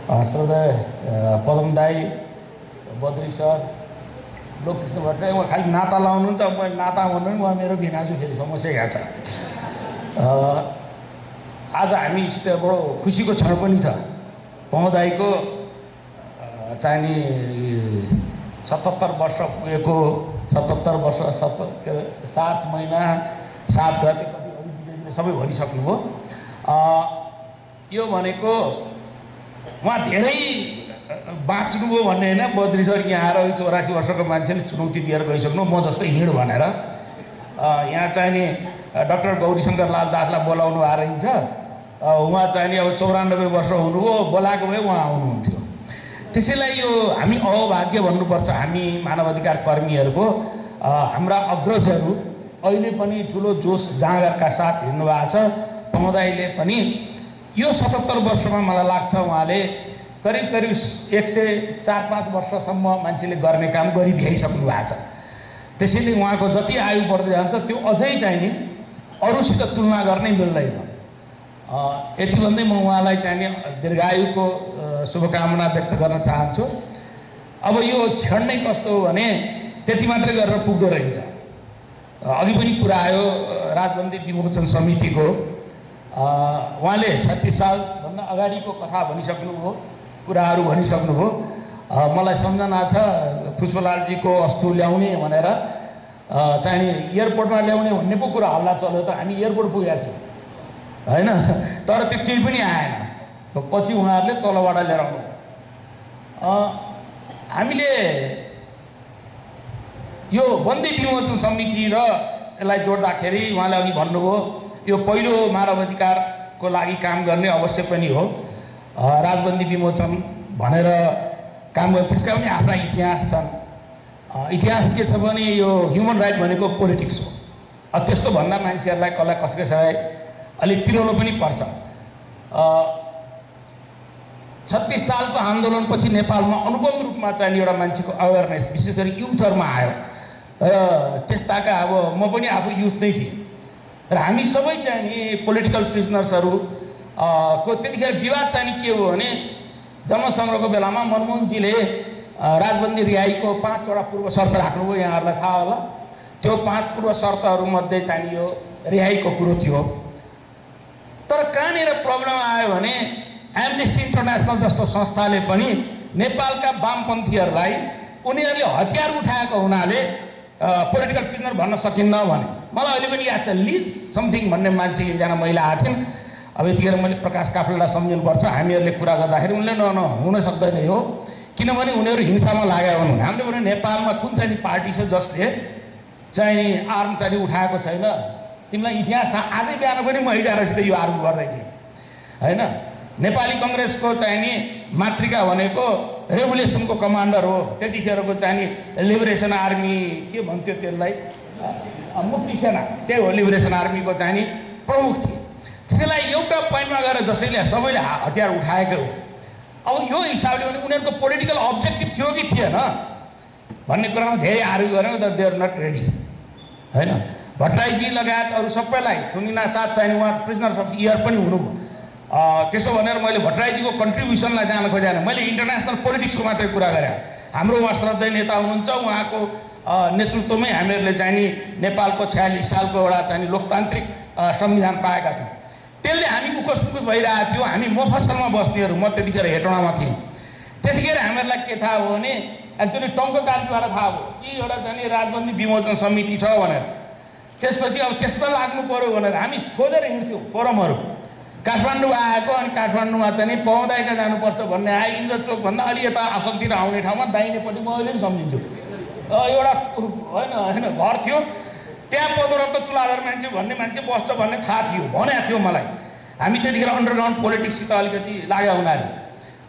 श्रद्धेय पदम दाई, बद्री सर, लोककृष्ण भट्टराई, उहाँ खालि नाता लाउनुहुन्छ, म नाता भन्नु नि उहाँ मेरो भिनाजु फेरि समस्या यहाँ छ। आज हामीसित बडो खुसीको क्षण पनि छ। पौदाईको चाहिँ 77 वर्ष पुगेको, 77 वर्ष 7 महिना 7 गते कति सबै भनिसक्नुभयो। यो भनेको उहाँ धेरै बाँच्नुभयो भन्ने होइन, बद्री सर यहाँ आएर 84 वर्षको मान्छेले चुनौती दिएर गइसक्नु, म जस्तै हिँड भनेर। यहाँ चाहिँ नि डाक्टर गौरीशङ्कर लाल दासलाई बोलाउनु आएर हिँड्छ, उहाँ चाहिँ नि अब 94 वर्ष हुनुभयो, बोलाएको भए उहाँ आउनुहुन्थ्यो। त्यसैलाई यो हामी अभाग्य भन्नुपर्छ। हामी मानवाधिकार कर्मीहरूको हाम्रा अग्रजहरू अहिले पनि ठुलो जोस जाँगरका साथ हिँड्नु भएको छ। पौदाईले पनि यो 77 वर्षमा मलाई लाग्छ उहाँले करिब 104-5 वर्षसम्म मान्छेले गर्ने काम गरिभ्याइसक्नु भएको छ। त्यसैले उहाँको जति आयु बढ्दै जान्छ त्यो अझै चाहिँ नि अरूसित तुलना गर्नै मिल्दैन। यति भन्दै म उहाँलाई चाहिँ नि दीर्घायुको शुभकामना व्यक्त गर्न चाहन्छु। अब यो क्षण नै कस्तो हो भने त्यति मात्रै गरेर पुग्दो रहेछ। अघि पनि कुरा आयो राजबन्दी विमोचन समितिको, उहाँले 36 सालभन्दा अगाडिको कथा भनिसक्नुभयो, कुराहरू भनिसक्नुभयो। मलाई सम्झना छ पुष्पलालजीको अस्तु ल्याउने भनेर चाहिँ एयरपोर्टमा ल्याउने भन्ने पो कुरा हल्ला चल्यो त हामी एयरपोर्ट पुगेका थियौँ हैन, तर त्यो केही पनि आएन। पछि उहाँहरूले तलबाट लिएर आउनु। हामीले यो बन्दी विमोचन समिति र यसलाई जोड्दाखेरि उहाँले अघि भन्नुभयो यो पहिलो मानवाधिकारको लागि काम गर्ने अवश्य पनि हो। राजबन्दी विमोचन भनेर काम गर्ने त्यसका पनि आफ्ना इतिहास छन्। इतिहास के छ भने यो ह्युमन राइट भनेको पोलिटिक्स हो। त्यस्तो भन्दा मान्छेहरूलाई कसैलाई अलिक पिरोलो पनि पर्छ। 36 सालको आन्दोलनपछि नेपालमा अनुपम रूपमा चाहिँ एउटा मान्छेको अवेरनेस विशेष गरी युथहरूमा आयो। त्यस्ताका अब म पनि आफू युथ नै थिएँ र हामी सबै चाहिँ नि पोलिटिकल प्रिजनर्सहरू को त्यतिखेर विवाद चाहिँ के हो भने जनसङ्ग्रहको बेलामा मनमोहनजीले राजबन्दी रिहाईको 5वटा पूर्व शर्त राख्नुभयो। यहाँहरूलाई थाहा होला, त्यो 5 पूर्व शर्तहरूमध्ये चाहिँ यो रिहाईको कुरो थियो। तर कहाँनिर प्रब्लम आयो भने एम्नेस्टी इन्टरनेसनल जस्तो संस्थाले पनि नेपालका वामपन्थीहरूलाई उनीहरूले हतियार उठाएको हुनाले पोलिटिकल प्रिजनर भन्न सकिन्न भने। मलाई अहिले पनि याद छ लिज समथिङ भन्ने मान्छे एकजना महिला आएको थिइन्। अब यतिखेर मैले प्रकाश काफ्लेलाई सम्झिनुपर्छ। हामीहरूले कुरा गर्दाखेरि उनले हुन सक्दैन यो, किनभने उनीहरू हिंसामा लागेका हुन्। हामीले भने नेपालमा कुन चाहिँ पार्टी छ जसले चाहिँ आर्म चाहिँ उठाएको छैन? तिमीलाई इतिहास थाहा? आजै बिहान पनि म एकजनासित यो आर्म गर्दै थिएँ होइन। नेपाली कङ्ग्रेसको चाहिँ नि मातृका भनेको रेभोल्युसनको कमान्डर हो। त्यतिखेरको चाहिँ नि लिबरेसन आर्मी के भन्थ्यो त्यसलाई, मुक्ति सेना, त्यही हो लिबरेसन आर्मीको चाहिँ नि प्रमुख थिए। त्यसलाई एउटा पोइन्टमा गएर जसैले सबैले हतियार उठाएको हो। अब यो हिसाबले भने उनीहरूको पोलिटिकल अब्जेक्टिभ थियो कि थिएन भन्ने कुरामा धेरै आर्ग्यु गरेर दे आर नट रेडी होइन। भट्टराईजी लगायत अरू सबैलाई थुनिना साथ चाहिँ उहाँ प्रिजनर अफ इयर पनि हुनुभयो। त्यसो भनेर मैले भट्टराईजीको कन्ट्रिब्युसनलाई जान खोजेन, मैले इन्टरनेसनल पोलिटिक्सको मात्रै कुरा गरेँ। हाम्रो उहाँ श्रद्धेय नेता हुनुहुन्छ, उहाँको नेतृत्वमै हामीहरूले चाहिँ नि नेपालको 46 सालको एउटा चाहिँ लोकतान्त्रिक संविधान पाएका थियौँ। त्यसले हामी उकस भइरहेको थियो। हामी मोफसलमा बस्नेहरू, म त्यतिखेर हेटौँडामा थिएँ। त्यतिखेर हामीहरूलाई के थाहा हो भने एक्चुअली टङ्ककाजीबाट थाहा भयो कि एउटा चाहिँ राजबन्दी विमोचन समिति छ भनेर। त्यसपछि अब त्यसमा लाग्नु पर्यो भनेर हामी खोजेर हिँड्थ्यौँ फोरमहरू। काठमाडौँ आएको अनि काठमाडौँमा चाहिँ पौदाईका जानुपर्छ भन्ने आयो। इन्द्रचोकभन्दा अलि यता आसनतिर आउने ठाउँमा दाहिनेपट्टि म अहिले पनि सम्झिन्छु एउटा होइन घर थियो। त्यहाँ 15 तुलाधार मान्छे भन्ने मान्छे बस्छ भन्ने थाहा थियो, भनेको थियो मलाई। हामी त्यतिखेर अन्डरग्राउन्ड पोलिटिक्ससित अलिकति लाग्यो हुनाले।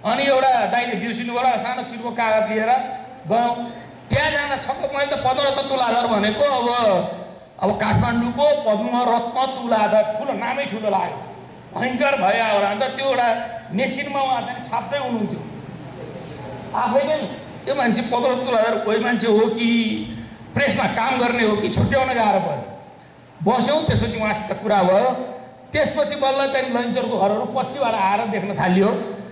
अनि एउटा दाइले बिर्सिनुबाट सानो चिरको कागज लिएर गयौँ। त्यहाँ जान छक्क, मैले त 15 तुलाधार भनेको अब काठमाडौँको पद्मरत्न तुलाधार ठुलो नामै ठुलो लाग्यो, भयङ्कर भयो। अन्त त्यो एउटा मेसिनमा उहाँ चाहिँ छाप्दै हुनुहुन्थ्यो आफैले। त्यो मान्छे 15 तुलाधार कोही मान्छे हो कि प्रेसमा काम गर्ने हो कि छुट्याउन गाह्रो पऱ्यो। बस्यौँ, त्यसपछि उहाँसित कुरा भयो। त्यसपछि बल्ल चाहिँ लैन्चरको घरहरू पछिबाट आएर देख्न थालियो।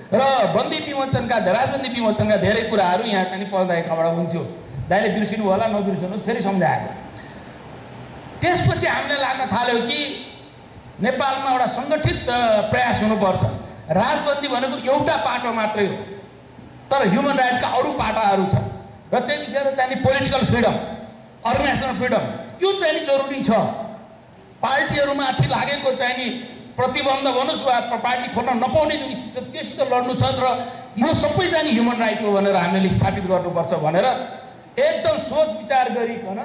र बन्दी विमोचनका राजबन्दी विमोचनका धेरै कुराहरू यहाँ पनि पढ्दाबाट हुन्थ्यो। दाइले बिर्सिनु होला नबिर्सिनुहोस्, फेरि सम्झाएको। त्यसपछि हामीलाई लाग्न थाल्यो कि नेपालमा एउटा सङ्गठित प्रयास हुनुपर्छ। राजबन्दी भनेको एउटा पाटो मात्रै हो, तर ह्युमन राइटका अरू पाटाहरू छन् र त्यतिखेर चाहिँ पोलिटिकल फ्रिडम, अर्गनाइजेसनल फ्रिडम त्यो चाहिँ जरुरी छ। पार्टीहरूमाथि लागेको चाहिँ नि प्रतिबन्ध भन्नुहोस् वा पार्टी खोल्न नपाउने जुन स्थिति छ त्योसित लड्नु छ र यो सबै चाहिँ ह्युमन राइट हो भनेर हामीले स्थापित गर्नुपर्छ भनेर एकदम सोच विचार गरिकन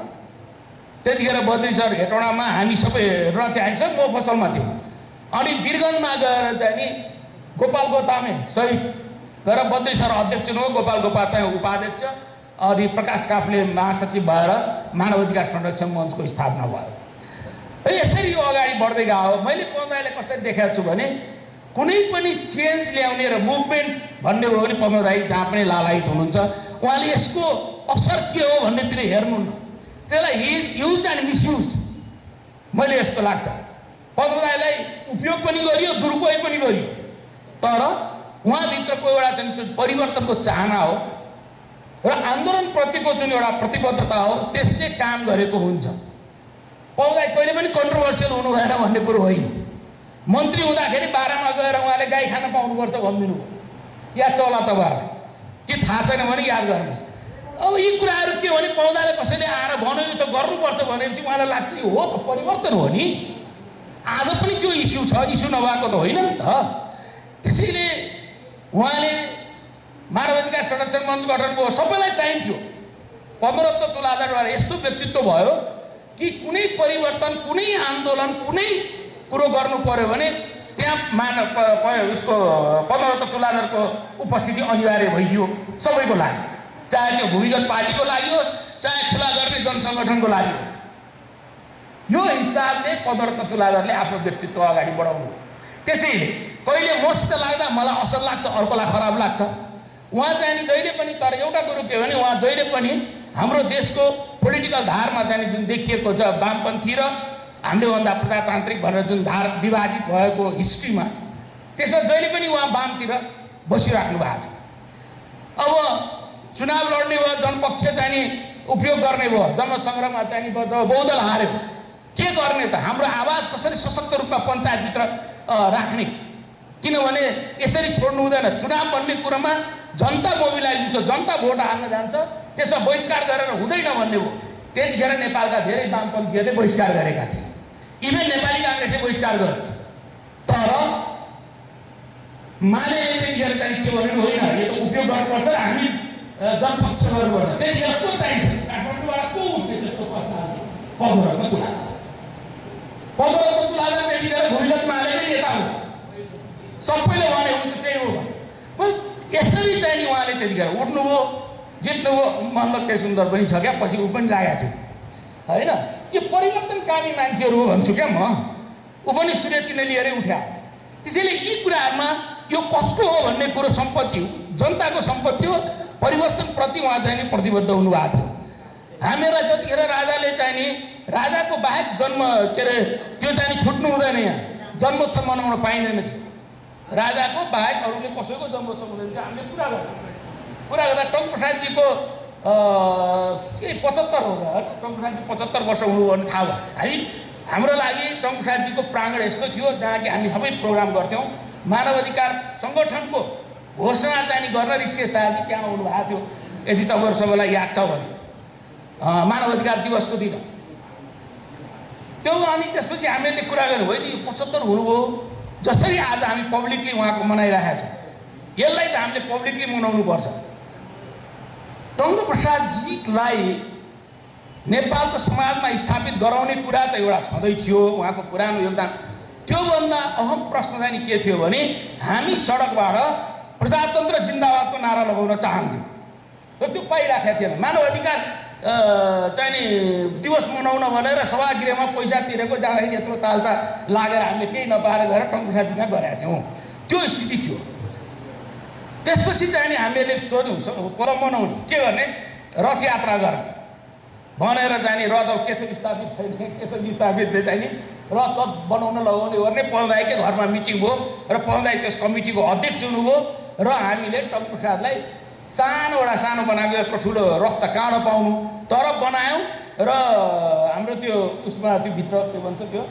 त्यतिखेर बद्री सर हेटौँडामा हामी सबै हेर्न त्यहाँ आइन्छ, म फसलमा थियौँ। अनि वीरगन्जमा गएर चाहिँ नि गोपाल गोतामे सहित गएर बद्री सर अध्यक्ष हो, गोपाल गोपाल उपाध्यक्ष, अनि प्रकाश काफले महासचिव भएर मानव अधिकार संरक्षण मञ्चको स्थापना भयो। र यसरी यो अगाडि बढ्दै गयो। मैले पन्ध्रलाई कसरी देखाएको छु भने कुनै पनि चेन्ज ल्याउने र मुभमेन्ट भन्ने हो भने पन्ध्र राई जहाँ पनि लालायित हुनुहुन्छ, उहाँले यसको असर के हो भन्नेतिर हेर्नुहुन्न, त्यसलाई युज एन्ड मिसयुज मैले यस्तो लाग्छ। पन्ध्र राईलाई उपयोग पनि गरियो, दुरुपयोग पनि गरियो, तर उहाँभित्रको एउटा चाहिँ परिवर्तनको चाहना हो र आन्दोलनप्रतिको जुन एउटा प्रतिबद्धता हो त्यसले काम गरेको हुन्छ। पौदाई कहिले पनि कन्ट्रोभर्सियल हुनु भएन भन्ने कुरो होइन। मन्त्री हुँदाखेरि बाह्रमा गएर उहाँले गाई खान पाउनुपर्छ भनिदिनु भयो, याद छ होला तपाईँहरूलाई के थाहा छैन भने याद गर्नुहोस्। अब यी कुराहरू के हो भने पौदाले कसैले आएर भन्यो यो त गर्नुपर्छ भनेपछि उहाँलाई लाग्छ यो हो त परिवर्तन हो नि। आज पनि त्यो इस्यु छ, इस्यु नभएको त होइन नि त। त्यसैले उहाँले मानव अधिकार संरक्षण मञ्च गठन भयो, सबैलाई चाहिन्थ्यो। 15 तुलाधारद्वारा यस्तो व्यक्तित्व भयो कि कुनै परिवर्तन, कुनै आन्दोलन, कुनै कुरो गर्नु पर्यो भने त्यहाँ उसको 15 तुलाधारको उपस्थिति अनिवार्य भइयो सबैको लागि, चाहे त्यो भूमिगत पार्टीको लागि होस् चाहे खुला गर्ने जनसङ्गठनको लागि होस्। यो हिसाबले 15 तुलाधारले आफ्नो व्यक्तित्व अगाडि बढाउनु। त्यसैले कहिले मस्त लाग्दा मलाई असल लाग्छ, अर्कोलाई खराब लाग्छ। उहाँ चाहिँ नि जहिले पनि, तर एउटा कुरो के भने उहाँ जहिले पनि हाम्रो देशको पोलिटिकल धारमा चाहिँ जुन देखिएको छ वामपन्थी र हामीले भन्दा प्रजातान्त्रिक भनेर जुन धार विभाजित भएको हिस्ट्रीमा, त्यसमा जहिले पनि उहाँ वामतिर बसिराख्नु भएको छ। अब चुनाव लड्ने भयो, जनपक्ष चाहिँ नि उपयोग गर्ने भयो, जनसङ्ग्रहमा चाहिँ नि बहुदल हार्यो, के गर्ने त? हाम्रो आवाज कसरी सशक्त रूपमा पञ्चायतभित्र राख्ने? किनभने यसरी छोड्नु हुँदैन। चुनाव भन्ने कुरोमा जनता मोबिलाइज हुन्छ, जनता भोट हाल्न जान्छ, त्यसमा बहिष्कार गरेर हुँदैन भन्ने हो। त्यतिखेर नेपालका धेरै वामपन्थीहरूले बहिष्कार गरेका थिए, इभेन नेपाली काङ्ग्रेसले बहिष्कार गर्यो। तर माले त्यतिखेर चाहिँ के भन्नु होइन, यो त उपयोग गर्नुपर्छ र हामी जनपक्ष गर्नुपर्छ। त्यतिखेर को चाहिन्छ? काठमाडौँबाट को उठ्ने त्यस्तो प्रश्न आयो? 15 तुलाधार त्यतिखेर भूमिगत मालेकै नेता हो, सबैले भने हुन्छ त्यही हो। यसरी चाहिँ नि उहाँले त्यतिखेर उठ्नुभयो, जित्नुभयो। मनलक्ष्य सुन्दर पनि छ क्या, पछि ऊ पनि लागेको थियो होइन। यो परिवर्तनकारी मान्छेहरू हो भन्छु क्या म। ऊ पनि सूर्य चिन्ह लिएरै उठ्या। त्यसैले यी कुराहरूमा यो कस्तो हो भन्ने कुरो सम्पत्ति हो, जनताको सम्पत्ति हो। परिवर्तनप्रति उहाँ चाहिँ नि प्रतिबद्ध हुनुभएको थियो। हामीलाई जतिखेर राजाले चाहिँ नि राजाको बाहेक जन्म के अरे त्यो चाहिँ नि छुट्नु हुँदैन, यहाँ जन्मोत्सव मनाउन पाइँदैन थियो। राजाको बाहेक अरूले कसैको जन्मोत्सव हुँदैन थियो। हामीले कुरा गर्दा टङ्कप्रसादजीको 75 हो होइन, टङ्कप्रसादजी 75 वर्ष हुनुभयो भने थाहा भयो। हाम्रो लागि टङ्कप्रसादजीको प्राङ्गण यस्तो थियो जहाँ कि हामी सबै प्रोग्राम गर्थ्यौँ। मानव अधिकार सङ्गठनको घोषणा चाहिँ नि गर्न ऋषिकेश शाहजी त्यहाँ आउनुभएको थियो, यदि तपाईँहरू सबैलाई याद छ भने, मानव अधिकार दिवसको दिन त्यो। अनि त्यसपछि हामीले कुरा गर्नु भयो नि, यो 75 हुनुभयो, जसरी आज हामी पब्लिकली उहाँको मनाइरहेका छौँ, यसलाई त हामीले पब्लिकली मनाउनुपर्छ। टङ्कप्रसादजीलाई नेपालको समाजमा स्थापित गराउने कुरा त एउटा छँदै थियो, उहाँको पुरानो योगदान। त्योभन्दा अहम प्रश्न चाहिँ के थियो भने हामी सडकबाट प्रजातन्त्र जिन्दाबादको नारा लगाउन चाहन्थ्यौँ र त्यो पाइराखेका थिएन। मानव अधिकार चाहिँ नि दिवस मनाउन भनेर सभागृहमा पैसा तिरेको जाँदाखेरि यत्रो तालचा लागेर हामीले केही नपाएर गएर टङ्कप्रसादजीमा गरेका थियौँ, त्यो स्थिति थियो। त्यसपछि चाहिँ नि हामीले सोध्यौँ कदम मनाउने के गर्ने, रथ यात्रा गर्ने भनेर चाहिँ नि रथ केसो स्थापित छैन, केसो स्थापितले चाहिँ नि रथ बनाउन लगाउने गर्ने। पलदाईकै घरमा मिटिङ भयो र पलदाई त्यस कमिटीको अध्यक्ष हुनुभयो र हामीले टङ्कप्रसादलाई सानो बनाएको यत्रो ठुलो रक्त काँडो पाउनु तर बनायौँ र हाम्रो त्यो उसमा त्यो भित्र के भन्छ त्यो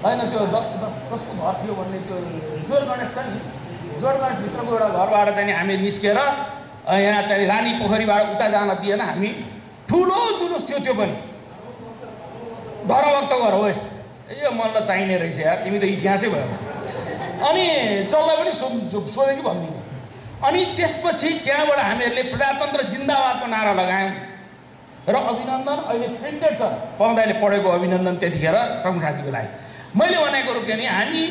होइन त्यो कसको घर थियो भन्ने त्यो जोर गणेश छ नि जोर गणेशभित्रको एउटा घरबाट चाहिँ हामी निस्केर यहाँ चाहिँ रानी पोखरीबाट उता जान दिएन हामी ठुलो जुलुस थियो त्यो पनि धर्मभक्त घर होस् यो मलाई चाहिने रहेछ यार तिमी त इतिहासै भयो अनि चल्ला पनि सोधे कि भन्दिनँ अनि त्यसपछि त्यहाँबाट हामीहरूले प्रजातन्त्र जिन्दाबादको नारा लगायौँ र अभिनन्दन अहिले प्रिन्टेड छ पौदाले पढेको अभिनन्दन त्यतिखेर टङ्कप्रसादजीको लागि मैले भनेको के नि हामी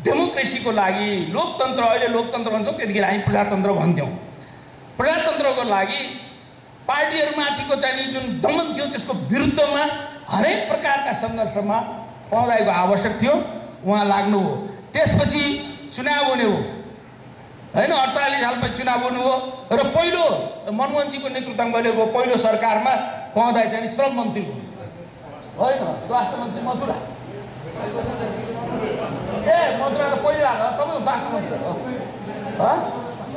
डेमोक्रेसीको लागि लोकतन्त्र अहिले लोकतन्त्र भन्छौँ त्यतिखेर हामी प्रजातन्त्र भन्थ्यौँ प्रजातन्त्रको लागि पार्टीहरूमाथिको चाहिँ जुन दमन थियो त्यसको विरुद्धमा हरेक प्रकारका सङ्घर्षमा पौदाको आवश्यक थियो उहाँ लाग्नु हो त्यसपछि चुनाव हुने हो होइन 48 सालपछि चुनाव हुनु हो र पहिलो मनमोहनजीको नेतृत्वमा गएको पहिलो सरकारमा पौदा चाहिँ श्रम मन्त्री हो होइन स्वास्थ्य मन्त्री मथुरा मथुरा त पहिलो आएको तपाईँको स्वास्थ्य मन्त्री हो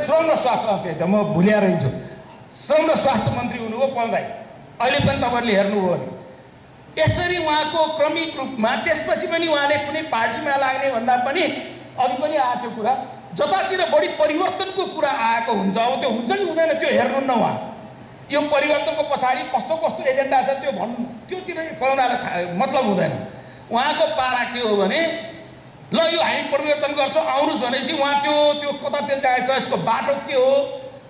श्रम र स्वास्थ्य त म भुलिएर रहन्छु श्रम र स्वास्थ्य मन्त्री हुनुभयो पौदा अहिले पनि तपाईँहरूले हेर्नुभयो भने यसरी उहाँको क्रमिक रूपमा त्यसपछि पनि उहाँले कुनै पार्टीमा लाग्ने भन्दा पनि अघि पनि आएको थियो कुरा जतातिर बढी परिवर्तनको कुरा आएको हुन्छ अब त्यो हुन्छ कि हुँदैन त्यो हेर्नुहुन्न उहाँ यो परिवर्तनको पछाडि कस्तो कस्तो एजेन्डा छ त्यो भन्नु त्योतिर पौदालाई मतलब हुँदैन उहाँको पारा के हो भने ल यो हामी परिवर्तन गर्छौँ आउनुहोस् भनेपछि उहाँ त्यो कतातिर जान्छ यसको बाटो के हो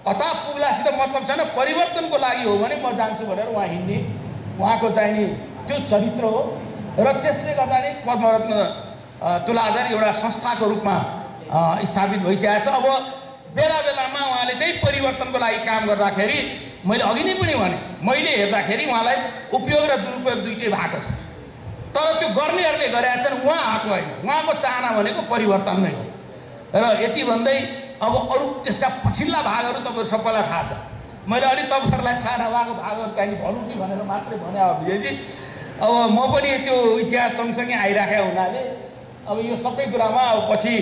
कता पुग्लासित मतलब छैन परिवर्तनको लागि हो भने म जान्छु भनेर उहाँ हिँड्ने उहाँको चाहिँ नि त्यो चरित्र हो र त्यसले गर्दा नै पद्मरत्न तुलाधर एउटा संस्थाको रूपमा स्थापित भइसकेको छ अब बेला बेलामा उहाँले त्यही परिवर्तनको लागि काम गर्दाखेरि मैले अघि नै पनि भने मैले हेर्दाखेरि उहाँलाई उपयोग र दुरुपयोग दुइटै भएको छ तर त्यो गर्नेहरूले गरेका छन् उहाँ आएको होइन उहाँको चाहना भनेको परिवर्तन नै हो र यति भन्दै अब अरू त्यसका पछिल्ला भागहरू तपाईँहरू सबैलाई थाहा छ मैले अलि तपाईँहरूलाई थाहा नभएको भागहरू कहीँ भनौँ कि भनेर मात्रै भने अब विजयजी अब म पनि त्यो इतिहास सँगसँगै आइराखेको हुनाले अब यो सबै कुरामा अब पछि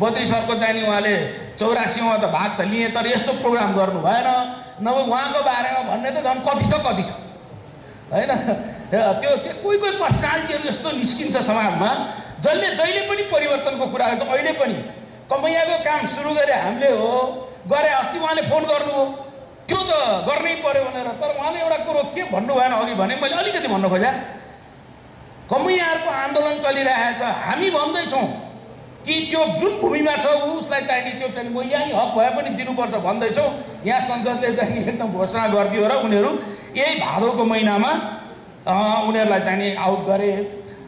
बद्री सरको चाहिँ उहाँले 84मा त भाग त लिए तर यस्तो प्रोग्राम गर्नु भएन नभए उहाँको बारेमा भन्ने त झन् कति छ होइन त्यो कोही पर्सनालिटीहरू यस्तो निस्किन्छ समाजमा जहिले पनि परिवर्तनको कुरा गर्छ अहिले पनि कमैयाको काम सुरु गरे हामीले हो गरे अस्ति उहाँले फोन गर्नु हो त्यो त गर्नै पर्यो भनेर तर उहाँले एउटा कुरो के भन्नु भएन अघि भने मैले अलिकति भन्नु खोजेँ कमैयाहरूको आन्दोलन चलिरहेको छ हामी भन्दैछौँ कि त्यो जुन भूमिमा छ उसलाई चाहिने त्यो चाहिँ मैयानी हक भए पनि दिनुपर्छ भन्दैछौँ यहाँ संसदले चाहिँ एकदम घोषणा गरिदियो र उनीहरू यही भादौको महिनामा उनीहरूलाई चाहिँ आउट गरे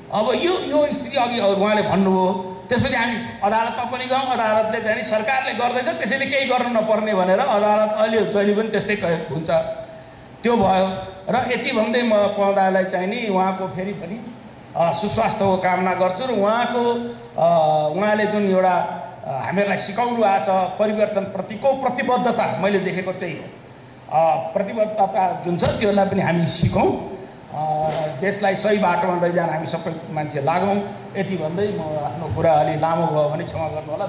अब यो स्थिति अघि उहाँले भन्नुभयो त्यसपछि हामी अदालतमा पनि गयौँ अदालतले चाहिँ सरकारले गर्दैछ त्यसैले केही गर्नु नपर्ने भनेर अदालत अहिले जहिले पनि त्यस्तै हुन्छ त्यो भयो र यति भन्दै म पौदालाई चाहिँ नि उहाँको फेरि पनि सुस्वास्थ्यको कामना गर्छु र उहाँले जुन एउटा हामीहरूलाई सिकाउनु भएको छ परिवर्तनप्रतिको प्रतिबद्धता मैले देखेको त्यही हो प्रतिबद्धता जुन छ त्यसलाई पनि हामी सिकौँ देशलाई सही बाटोमा लैजान हामी सबै मान्छे लागौँ यति भन्दै म आफ्नो कुरा अलि लामो भयो भने क्षमा गर्नु होला।